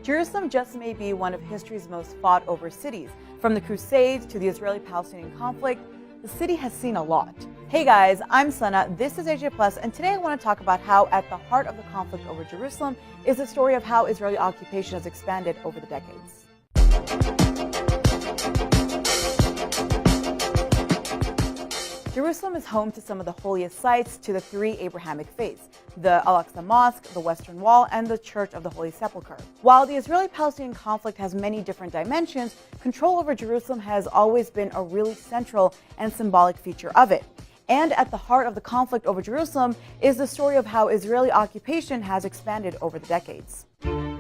Jerusalem just may be one of history's most fought over cities. From the Crusades to the Israeli-Palestinian conflict, the city has seen a lot. Hey guys, I'm Sana, this is AJ Plus, and today I want to talk about how at the heart of the conflict over Jerusalem is the story of how Israeli occupation has expanded over the decades. Jerusalem is home to some of the holiest sites to the three Abrahamic faiths, the Al-Aqsa Mosque, the Western Wall, and the Church of the Holy Sepulchre. While the Israeli-Palestinian conflict has many different dimensions, control over Jerusalem has always been a really central and symbolic feature of it. And at the heart of the conflict over Jerusalem is the story of how Israeli occupation has expanded over the decades.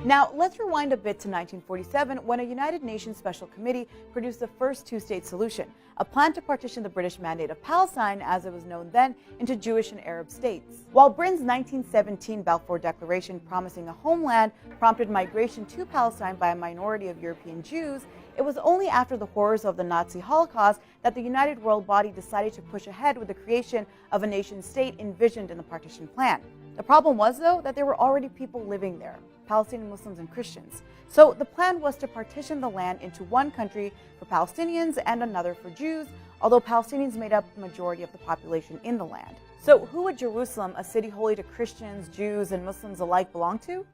Now, let's rewind a bit to 1947 when a United Nations Special Committee produced the first two-state solution, a plan to partition the British Mandate of Palestine, as it was known then, into Jewish and Arab states. While Britain's 1917 Balfour Declaration promising a homeland prompted migration to Palestine by a minority of European Jews, it was only after the horrors of the Nazi Holocaust that the United World Body decided to push ahead with the creation of a nation-state envisioned in the partition plan. The problem was, though, that there were already people living there, Palestinian Muslims and Christians. So the plan was to partition the land into one country for Palestinians and another for Jews, although Palestinians made up the majority of the population in the land. So who would Jerusalem, a city holy to Christians, Jews, and Muslims alike, belong to?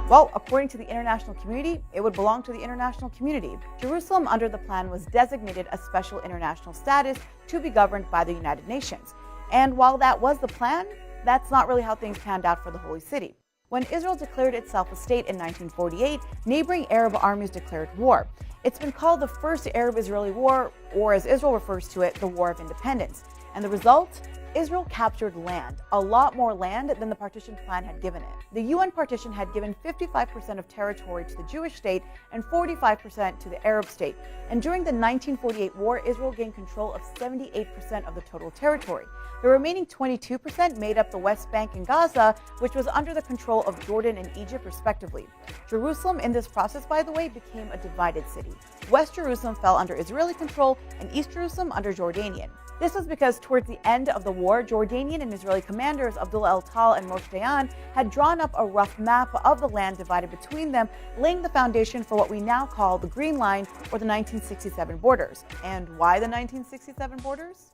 Well, according to the international community, it would belong to the international community. Jerusalem under the plan was designated a special international status to be governed by the United Nations. And while that was the plan, that's not really how things panned out for the Holy City. When Israel declared itself a state in 1948, neighboring Arab armies declared war. It's been called the First Arab-Israeli War, or as Israel refers to it, the War of Independence. And the result? Israel captured land, a lot more land than the partition plan had given it. The UN partition had given 55% of territory to the Jewish state and 45% to the Arab state. And during the 1948 war, Israel gained control of 78% of the total territory. The remaining 22% made up the West Bank and Gaza, which was under the control of Jordan and Egypt, respectively. Jerusalem, in this process, by the way, became a divided city. West Jerusalem fell under Israeli control and East Jerusalem under Jordanian. This was because towards the end of the war, Jordanian and Israeli commanders Abdullah el-Tal and Moshe Dayan had drawn up a rough map of the land divided between them, laying the foundation for what we now call the Green Line, or the 1967 borders. And why the 1967 borders?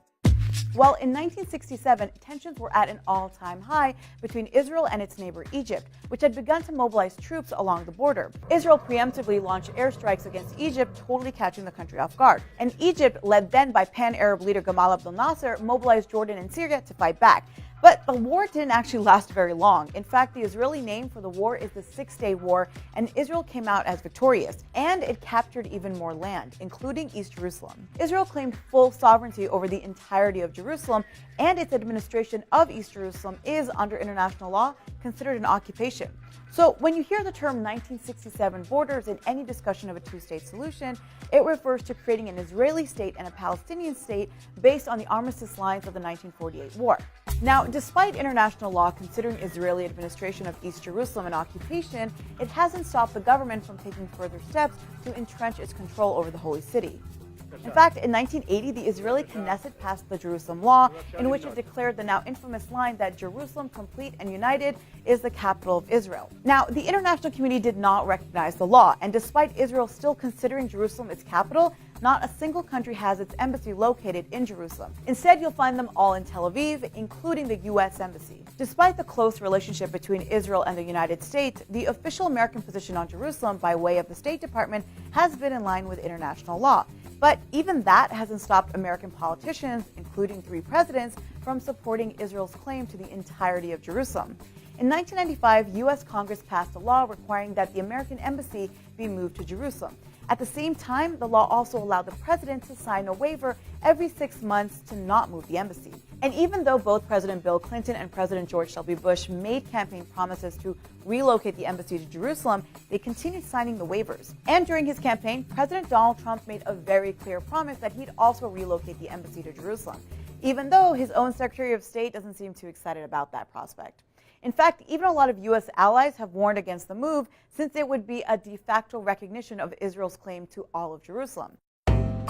Well, in 1967, tensions were at an all-time high between Israel and its neighbor Egypt, which had begun to mobilize troops along the border. Israel preemptively launched airstrikes against Egypt, totally catching the country off guard. And Egypt, led then by pan-Arab leader Gamal Abdel Nasser, mobilized Jordan and Syria to fight back. But the war didn't actually last very long. In fact, the Israeli name for the war is the Six-Day War, and Israel came out as victorious. And it captured even more land, including East Jerusalem. Israel claimed full sovereignty over the entirety of Jerusalem, and its administration of East Jerusalem is, under international law, considered an occupation. So when you hear the term 1967 borders in any discussion of a two-state solution, it refers to creating an Israeli state and a Palestinian state based on the armistice lines of the 1948 war. Now, despite international law considering Israeli administration of East Jerusalem an occupation, it hasn't stopped the government from taking further steps to entrench its control over the Holy City. In fact, in 1980, the Israeli Knesset passed the Jerusalem Law, in which it declared the now infamous line that Jerusalem, complete and united, is the capital of Israel. Now, the international community did not recognize the law, and despite Israel still considering Jerusalem its capital, not a single country has its embassy located in Jerusalem. Instead, you'll find them all in Tel Aviv, including the U.S. Embassy. Despite the close relationship between Israel and the United States, the official American position on Jerusalem by way of the State Department has been in line with international law. But even that hasn't stopped American politicians, including 3 presidents, from supporting Israel's claim to the entirety of Jerusalem. In 1995, U.S. Congress passed a law requiring that the American embassy be moved to Jerusalem. At the same time, the law also allowed the president to sign a waiver every 6 months to not move the embassy. And even though both President Bill Clinton and President George W. Bush made campaign promises to relocate the embassy to Jerusalem, they continued signing the waivers. And during his campaign, President Donald Trump made a very clear promise that he'd also relocate the embassy to Jerusalem, even though his own Secretary of State doesn't seem too excited about that prospect. In fact, even a lot of U.S. allies have warned against the move, since it would be a de facto recognition of Israel's claim to all of Jerusalem.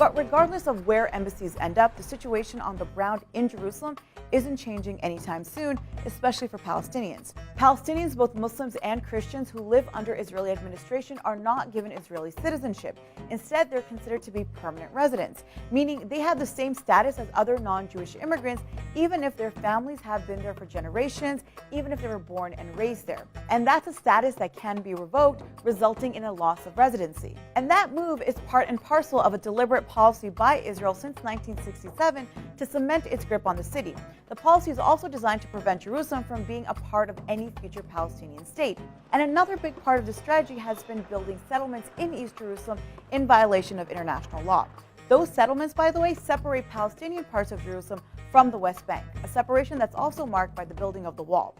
But regardless of where embassies end up, the situation on the ground in Jerusalem isn't changing anytime soon, especially for Palestinians. Palestinians, both Muslims and Christians who live under Israeli administration, are not given Israeli citizenship. Instead, they're considered to be permanent residents, meaning they have the same status as other non-Jewish immigrants, even if their families have been there for generations, even if they were born and raised there. And that's a status that can be revoked, resulting in a loss of residency. And that move is part and parcel of a deliberate policy by Israel since 1967 to cement its grip on the city. The policy is also designed to prevent Jerusalem from being a part of any future Palestinian state. And another big part of the strategy has been building settlements in East Jerusalem in violation of international law. Those settlements, by the way, separate Palestinian parts of Jerusalem from the West Bank, a separation that's also marked by the building of the wall.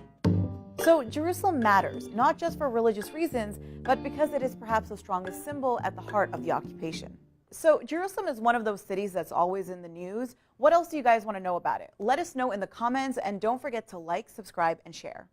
So Jerusalem matters, not just for religious reasons, but because it is perhaps the strongest symbol at the heart of the occupation. So Jerusalem is one of those cities that's always in the news. What else do you guys want to know about it? Let us know in the comments, and don't forget to like, subscribe, and share.